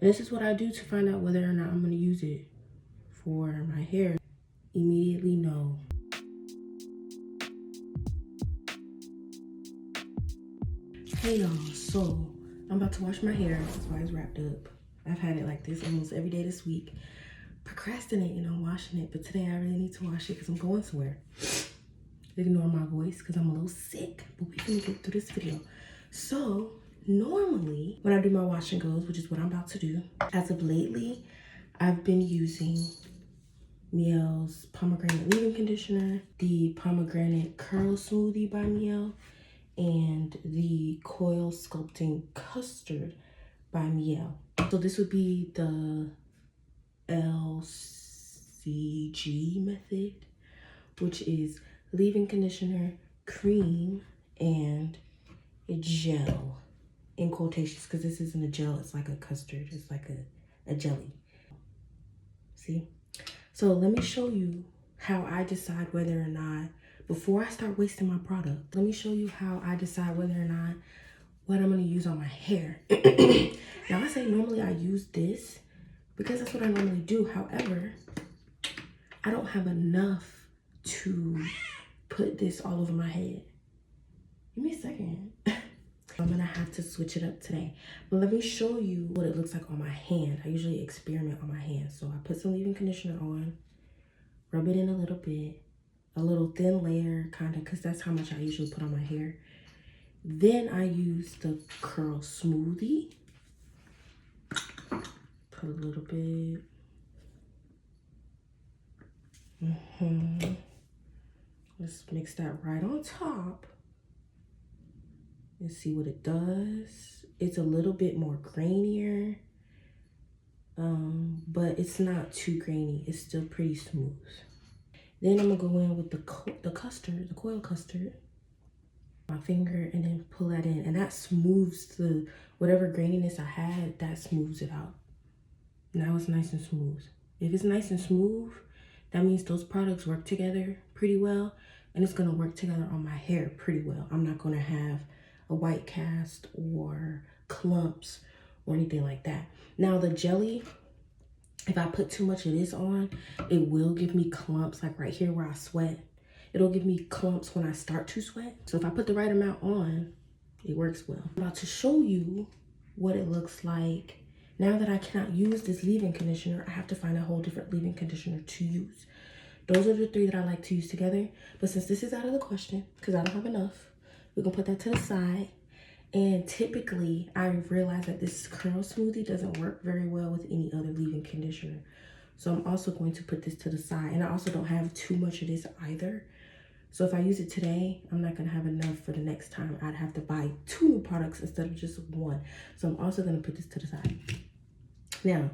And this is what I do to find out whether or not I'm going to use it for my hair. Immediately no. Hey y'all, so I'm about to wash my hair. That's why it's wrapped up. I've had it like this almost every day this week. Procrastinating on washing it, but today I really need to wash it because I'm going somewhere. Ignore my voice because I'm a little sick, but we're gonna get through this video. So normally when I do my wash and goes, which is what I'm about to do, as of lately, I've been using Miel's pomegranate leave-in conditioner, the pomegranate curl smoothie by Miel, and the coil sculpting custard by Miel. So this would be the LCG method, which is leave-in conditioner, cream, and a gel, in quotations, because this isn't a gel, it's like a custard, it's like a jelly. See? So let me show you how I decide whether or not, before I start wasting my product, let me show you how I decide whether or not what I'm going to use on my hair. Now I say normally I use this because that's what I normally do. However, I don't have enough to put this all over my head. Give me a second. I'm going to have to switch it up today. But let me show you what it looks like on my hand. I usually experiment on my hand. So I put some leave-in conditioner on, rub it in a little thin layer, kind of, because that's how much I usually put on my hair. Then I use the curl smoothie. Put a little bit. Let's mix that right on top and see what it does. It's a little bit more grainier, but it's not too grainy. It's still pretty smooth. Then I'm gonna go in with the custard, the coil custard, my finger, and then pull that in, and that smooths the whatever graininess I had. That smooths it out. Now it's nice and smooth. If it's nice and smooth, that means those products work together pretty well, and it's gonna work together on my hair pretty well. I'm not gonna have a white cast or clumps or anything like that. Now the jelly, if I put too much of this on, it will give me clumps, like right here where I sweat. It'll give me clumps when I start to sweat. So if I put the right amount on, it works well. I'm about to show you what it looks like. Now that I cannot use this leave-in conditioner, I have to find a whole different leave-in conditioner to use. Those are the three that I like to use together. But since this is out of the question, because I don't have enough, we're gonna put that to the side. And typically, I realize that this curl smoothie doesn't work very well with any other leave-in conditioner. So I'm also going to put this to the side. And I also don't have too much of this either. So if I use it today, I'm not gonna have enough for the next time. I'd have to buy 2 new products instead of just 1. So I'm also gonna put this to the side. Now,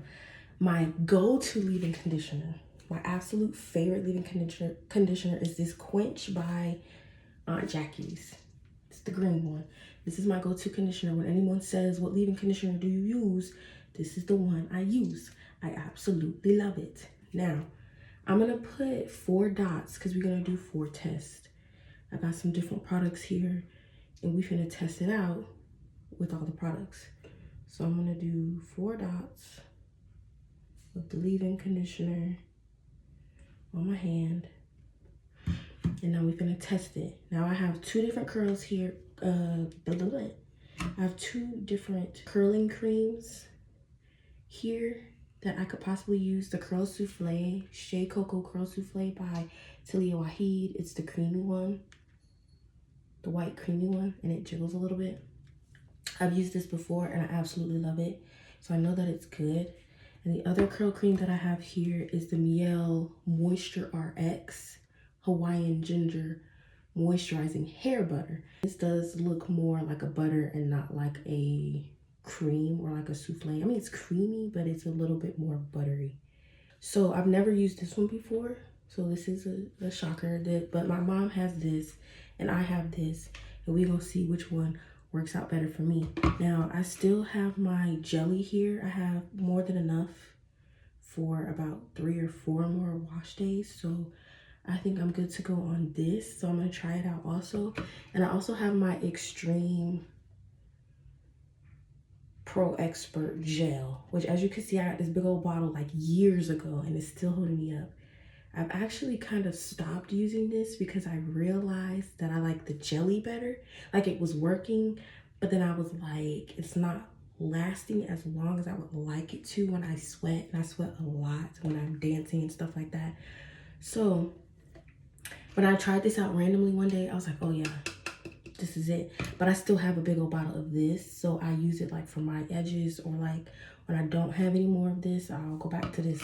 my go-to leave-in conditioner, my absolute favorite leave-in conditioner is this Quench by Aunt Jackie's. It's the green one. This is my go-to conditioner. When anyone says, what leave-in conditioner do you use? This is the one I use. I absolutely love it. Now, I'm gonna put 4 dots because we're gonna do 4 tests. I got some different products here and we're gonna test it out with all the products. So I'm gonna do 4 dots of the leave-in conditioner on my hand. And now we're gonna test it. Now I have 2 different curls here. I have 2 different curling creams here that I could possibly use. The Curl Souffle, Shea Cocoa Curl Souffle by Talia Waheed. It's the creamy one, the white creamy one, and it jiggles a little bit. I've used this before and I absolutely love it. So I know that it's good. And the other curl cream that I have here is the Miel Moisture RX Hawaiian Ginger Moisturizing Hair Butter. This does look more like a butter and not like a cream or like a souffle. I mean, it's creamy, but it's a little bit more buttery. So I've never used this one before. So this is a shocker, but my mom has this and I have this, and we're gonna see which one works out better for me. Now, I still have my jelly here. I have more than enough for about 3 or 4 more wash days. So I think I'm good to go on this. So I'm gonna try it out also. And I also have my Extreme Pro Expert Gel, which as you can see, I got this big old bottle like years ago and it's still holding me up. I've actually kind of stopped using this because I realized that I like the jelly better. Like it was working, but then I was like, it's not lasting as long as I would like it to when I sweat, and I sweat a lot when I'm dancing and stuff like that. So when I tried this out randomly one day, I was like, oh yeah, this is it. But I still have a big old bottle of this, so I use it like for my edges, or like when I don't have any more of this, I'll go back to this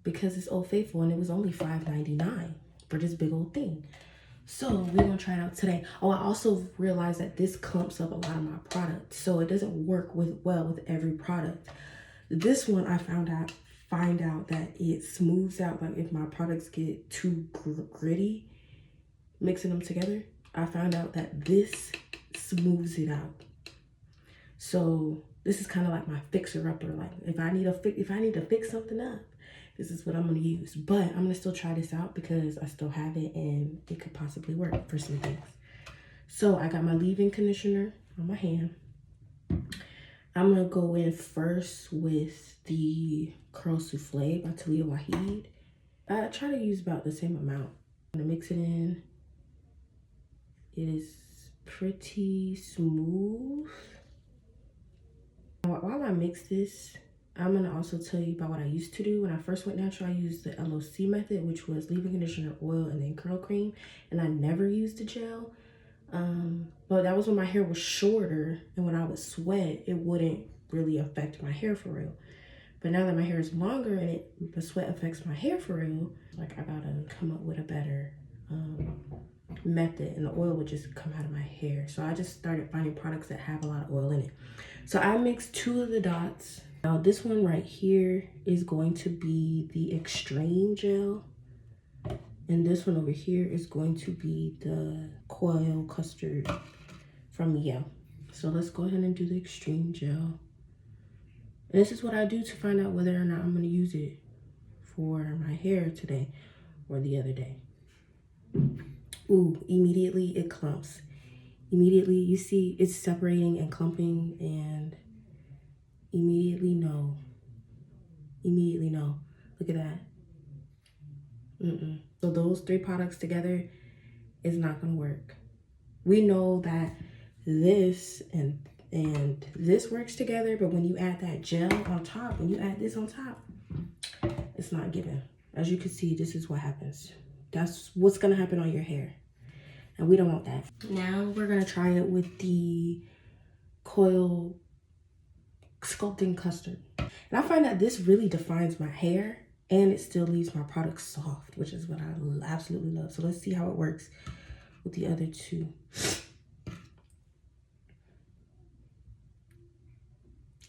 because it's Old Faithful and it was only $5.99 for this big old thing. So we're gonna try it out today. Oh, I also realized that this clumps up a lot of my products, so it doesn't work well with every product. This one I find out that it smooths out, like if my products get too gritty mixing them together, I found out that this smooths it out. So this is kind of like my fixer-upper. Like if I need to fix something up, this is what I'm gonna use. But I'm gonna still try this out because I still have it and it could possibly work for some things. So I got my leave-in conditioner on my hand. I'm gonna go in first with the Curl Souffle by Talia Waheed. I try to use about the same amount. I'm gonna mix it in. It is pretty smooth. While I mix this, I'm gonna also tell you about what I used to do. When I first went natural, I used the LOC method, which was leave-in conditioner, oil, and then curl cream. And I never used the gel. But that was when my hair was shorter, and when I would sweat, it wouldn't really affect my hair for real. But now that my hair is longer and the sweat affects my hair for real, like I gotta come up with a better method, and the oil would just come out of my hair. So I just started finding products that have a lot of oil in it. So I mixed 2 of the dots. Now this one right here is going to be the Extreme Gel. And this one over here is going to be the Coil Custard from Yale. So let's go ahead and do the Extreme Gel. And this is what I do to find out whether or not I'm gonna use it for my hair today or the other day. Ooh, immediately it clumps. Immediately you see it's separating and clumping, and immediately no. Immediately no. Look at that. So those 3 products together is not gonna work. We know that this and this works together, but when you add that gel on top, when you add this on top, it's not giving. As you can see, this is what happens. That's what's gonna happen on your hair, and we don't want that. Now we're gonna try it with the Coil Sculpting Custard. And I find that this really defines my hair, and it still leaves my products soft, which is what I absolutely love. So let's see how it works with the other 2.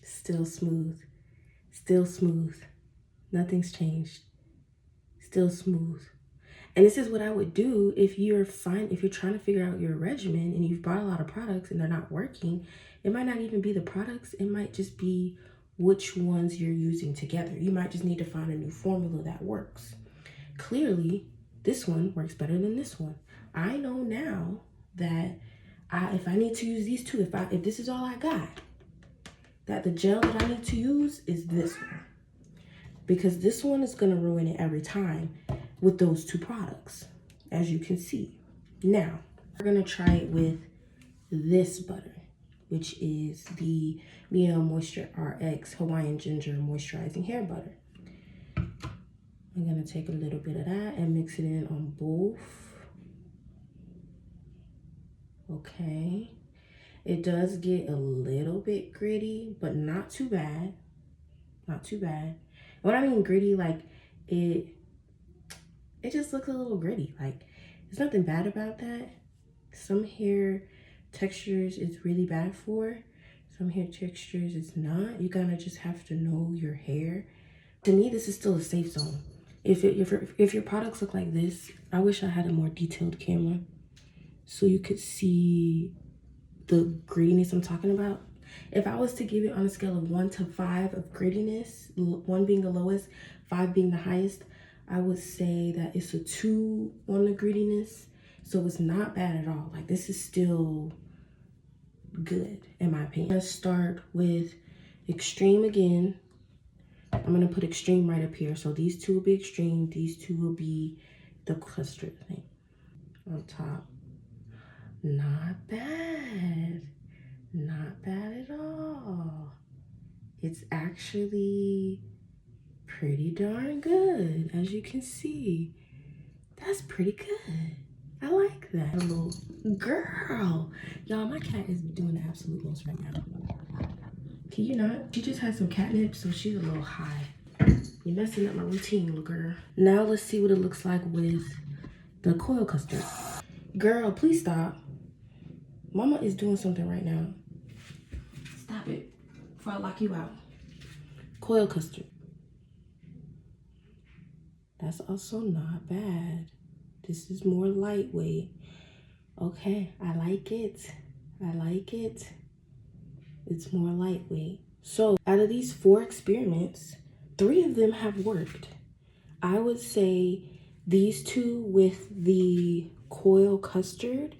Still smooth. Still smooth. Nothing's changed. Still smooth. And this is what I would do if you're trying to figure out your regimen and you've bought a lot of products and they're not working. It might not even be the products. It might just be which ones you're using together. You might just need to find a new formula that works. Clearly, this one works better than this one. I know now that if I need to use these 2, if this is all I got, that the gel that I need to use is this one. Because this one is gonna ruin it every time with those 2 products, as you can see. Now, we're gonna try it with this butter, which is the Mia Moisture RX Hawaiian Ginger Moisturizing Hair Butter. I'm gonna take a little bit of that and mix it in on both. Okay. It does get a little bit gritty, but not too bad. Not too bad. When I mean gritty, like it just looks a little gritty. Like there's nothing bad about that. Some hair textures it's really bad for. Some hair textures it's not. You gotta just have to know your hair. To me, this is still a safe zone. If your products look like this, I wish I had a more detailed camera so you could see the grittiness I'm talking about. If I was to give it on a scale of 1 to 5 of grittiness, 1 being the lowest, 5 being the highest, I would say that it's a 2 on the grittiness. So it's not bad at all. Like this is still good in my opinion. Let's start with Extreme again. I'm gonna put Extreme right up here. So these two will be Extreme. These two will be the custard thing on top. Not bad. Not bad at all. It's actually pretty darn good, as you can see. That's pretty good. I like that. A little girl. Y'all, my cat is doing the absolute most right now. Can you not? She just had some catnip, so she's a little high. You're messing up my routine, little girl. Now let's see what it looks like with the coil custard. Girl, please stop. Mama is doing something right now. Stop it before I lock you out. Coil custard. That's also not bad. This is more lightweight. Okay, I like it. I like it. It's more lightweight. So out of these 4 experiments, 3 of them have worked. I would say these 2 with the coil custard,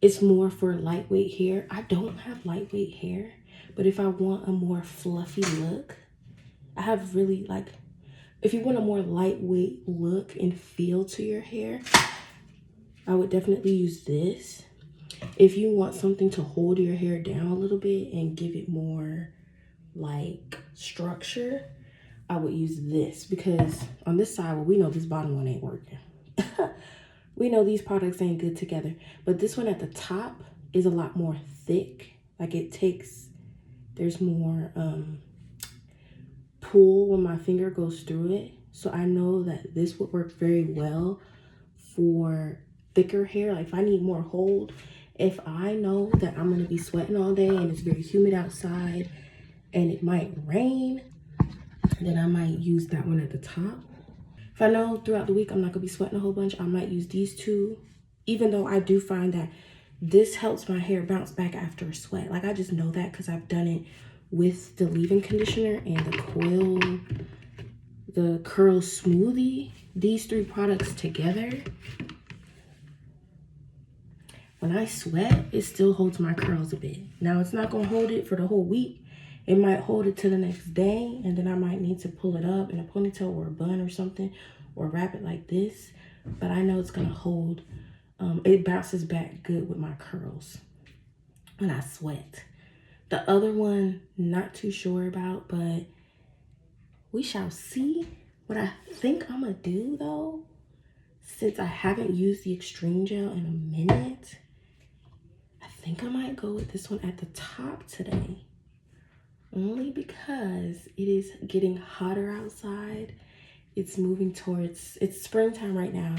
it's more for lightweight hair. I don't have lightweight hair, but if I want a more fluffy look, I have really like, if you want a more lightweight look and feel to your hair, I would definitely use this. If you want something to hold your hair down a little bit and give it more like structure, I would use this, because on this side, well, we know this bottom one ain't working. We know these products ain't good together, but this one at the top is a lot more thick. Like there's more pull when my finger goes through it. So I know that this would work very well for thicker hair. Like if I need more hold, if I know that I'm gonna be sweating all day and it's very humid outside and it might rain, then I might use that one at the top. If I know throughout the week I'm not gonna be sweating a whole bunch, I might use these 2, even though I do find that this helps my hair bounce back after a sweat. Like I just know that because I've done it with the leave-in conditioner and the curl smoothie. These 3 products together, when I sweat, it still holds my curls a bit. Now it's not gonna hold it for the whole week. It might hold it to the next day, and then I might need to pull it up in a ponytail or a bun or something, or wrap it like this. But I know it's gonna hold. It bounces back good with my curls when I sweat. The other one, not too sure about, but we shall see. What I think I'm gonna do though, since I haven't used the Extreme Gel in a minute, I think I might go with this one at the top today. Only because it is getting hotter outside. It's moving towards, it's springtime right now.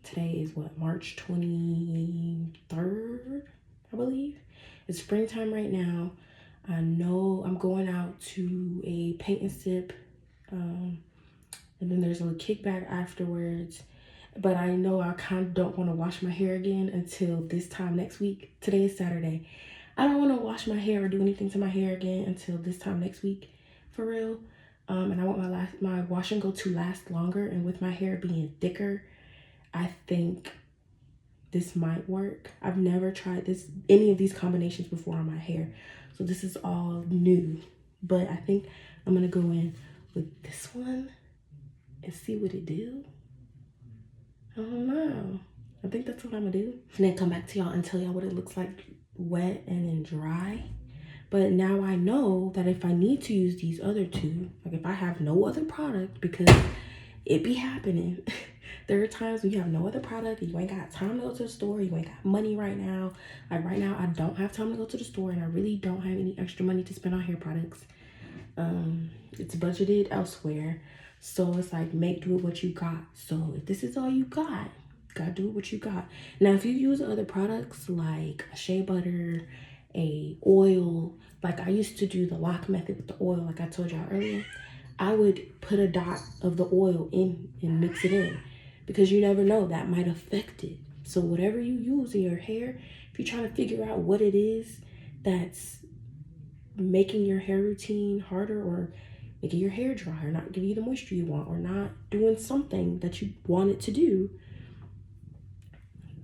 Today is what, March 23rd, I believe. It's springtime right now. I know I'm going out to a paint and sip, and then there's a kickback afterwards. But I know I kind of don't want to wash my hair again until this time next week. Today is Saturday. I don't want to wash my hair or do anything to my hair again until this time next week, for real. And I want my wash and go to last longer. And with my hair being thicker, I think this might work. I've never tried any of these combinations before on my hair, so this is all new. But I think I'm gonna go in with this one and see what it do. I don't know. I think that's what I'm gonna do. And then come back to y'all and tell y'all what it looks like wet and then dry. But now I know that if I need to use these other 2, like if I have no other product, because it be happening. There are times when you have no other product and you ain't got time to go to the store, you ain't got money right now. Like right now, I don't have time to go to the store and I really don't have any extra money to spend on hair products. It's budgeted elsewhere. So it's like, make do with what you got. So if this is all you got, gotta do what you got. Now, if you use other products like a shea butter, a oil, like I used to do the lock method with the oil, like I told y'all earlier, I would put a dot of the oil in and mix it in, because you never know, that might affect it. So whatever you use in your hair, if you're trying to figure out what it is that's making your hair routine harder, or making your hair dry, or not giving you the moisture you want, or not doing something that you want it to do,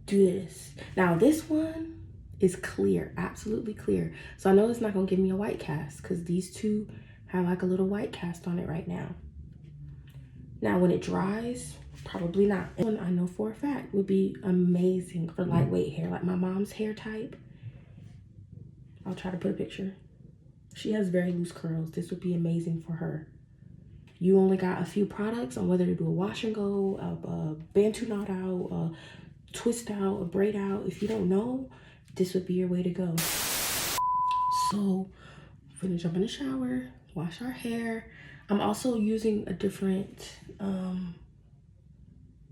do this. Now this one, is clear, absolutely clear. So I know it's not gonna give me a white cast because these two have like a little white cast on it right now. Now when it dries, probably not. And I know for a fact would be amazing for lightweight hair, like my mom's hair type. I'll try to put a picture. She has very loose curls. This would be amazing for her. You only got a few products on whether to do a wash and go, a bantu knot out, a twist out, a braid out. If you don't know, this would be your way to go. So we're gonna jump in the shower, wash our hair. I'm also using a different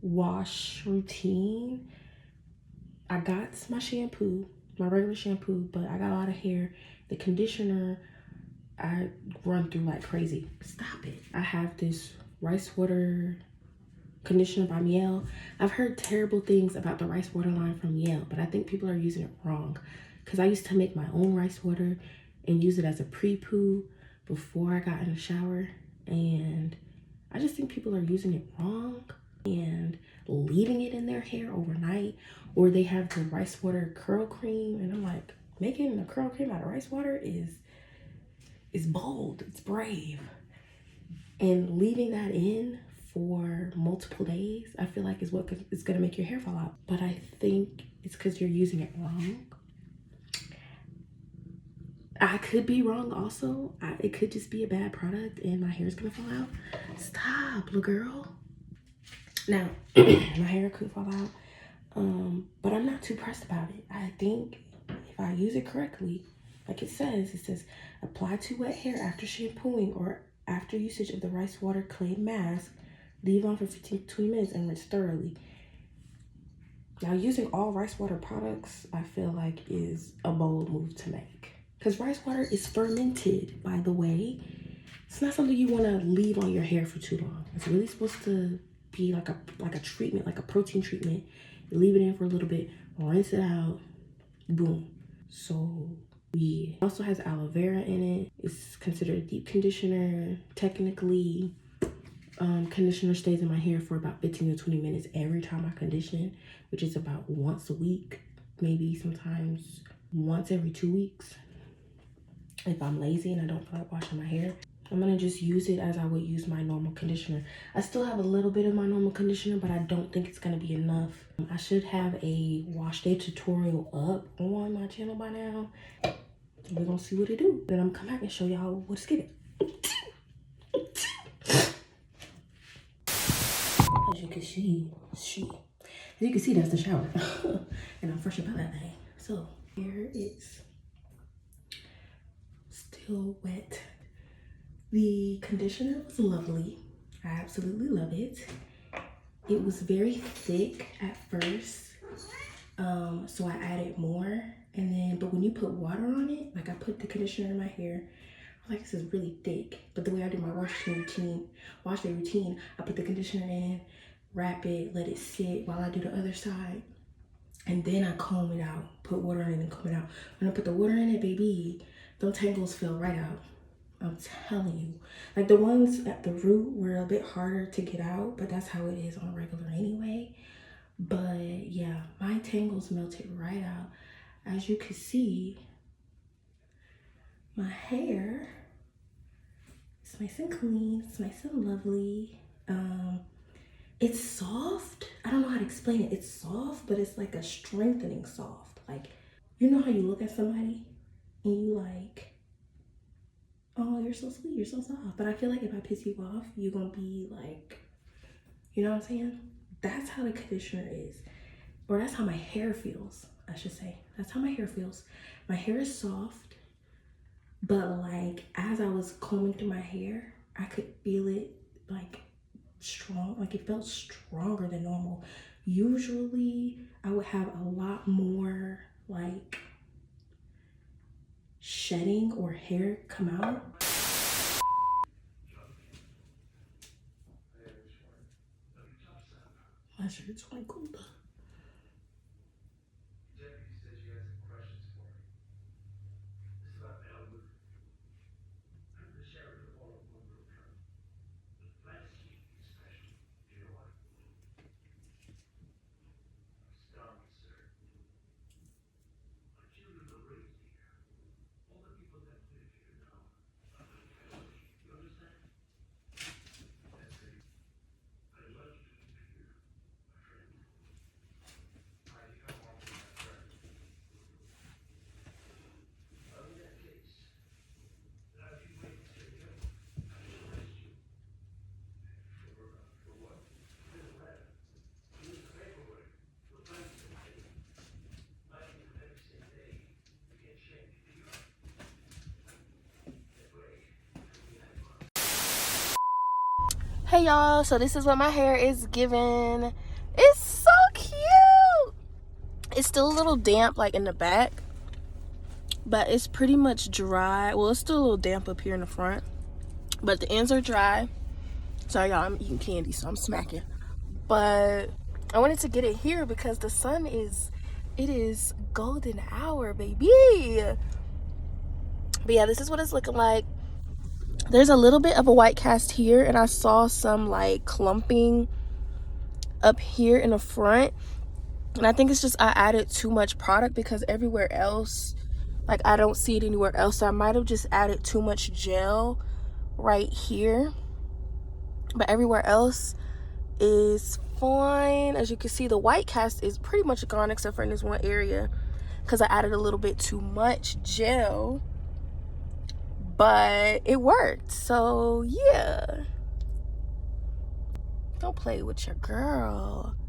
wash routine. I got my shampoo, my regular shampoo, but I got a lot of hair. The conditioner, I run through like crazy. Stop it. I have this rice water conditioner by Mielle. I've heard terrible things about the rice water line from Mielle, but I think people are using it wrong. Because I used to make my own rice water and use it as a pre-poo before I got in the shower. And I just think people are using it wrong and leaving it in their hair overnight. Or they have the rice water curl cream. And I'm like, making a curl cream out of rice water is bold, it's brave. And leaving that in for multiple days, I feel like is what is gonna make your hair fall out. But I think it's because you're using it wrong. I could be wrong also. It could just be a bad product and my hair is gonna fall out. Stop, little girl. Now, my hair could fall out, but I'm not too pressed about it. I think if I use it correctly, like it says apply to wet hair after shampooing or after usage of the rice water clay mask, leave on for 15 to 20 minutes and rinse thoroughly. Now, using all rice water products, I feel like is a bold move to make. Because rice water is fermented, by the way. It's not something you want to leave on your hair for too long. It's really supposed to be like a treatment, like a protein treatment. You leave it in for a little bit, rinse it out, boom. So yeah. It also has aloe vera in it. It's considered a deep conditioner. Technically, conditioner stays in my hair for about 15 to 20 minutes every time I condition, which is about once a week, maybe sometimes once every 2 weeks. If I'm lazy and I don't feel like washing my hair, I'm gonna just use it as I would use my normal conditioner. I still have a little bit of my normal conditioner, but I don't think it's gonna be enough. I should have a wash day tutorial up on my channel by now. We're gonna see what it do. Then I'm gonna come back and show y'all what it's giving. As you can see, that's the shower. And I'm fresh about that thing. So here it's still wet. The conditioner was lovely. I absolutely love it. It was very thick at first, so I added more. But when you put water on it, like I put the conditioner in my hair, I'm like, this is really thick. But the way I do my wash day routine, I put the conditioner in, wrap it, let it sit while I do the other side. And then I comb it out, put water in it and comb it out. When I put the water in it, baby, those tangles fell right out. I'm telling you. Like the ones at the root were a bit harder to get out, but that's how it is on regular anyway. But yeah, my tangles melted right out. As you can see, my hair is nice and clean, it's nice and lovely. It's soft. I don't know how to explain it. It's soft, but it's like a strengthening soft. Like, you know how you look at somebody and you like, oh, you're so sweet, you're so soft. But I feel like if I piss you off, you're gonna be like, you know what I'm saying? That's how the conditioner is. Or that's how my hair feels, I should say. That's how my hair feels. My hair is soft, but like as I was combing through my hair, I could feel it like strong, like it felt stronger than normal. Usually I would have a lot more like shedding or hair come out. My shirt's quite cool though. Hey y'all, so this is what my hair is giving. It's so cute. It's still a little damp like in the back, but it's pretty much dry. Well, it's still a little damp up here in the front, but the ends are dry. Sorry y'all, I'm eating candy, so I'm smacking. But I wanted to get it here because the sun is, it is golden hour, baby. But yeah, this is what it's looking like. There's a little bit of a white cast here, and I saw some like clumping up here in the front, and I think it's just I added too much product because everywhere else, like I don't see it anywhere else, so I might have just added too much gel right here, but everywhere else is fine. As you can see, the white cast is pretty much gone except for in this one area because I added a little bit too much gel, but it worked. So yeah, don't play with your girl.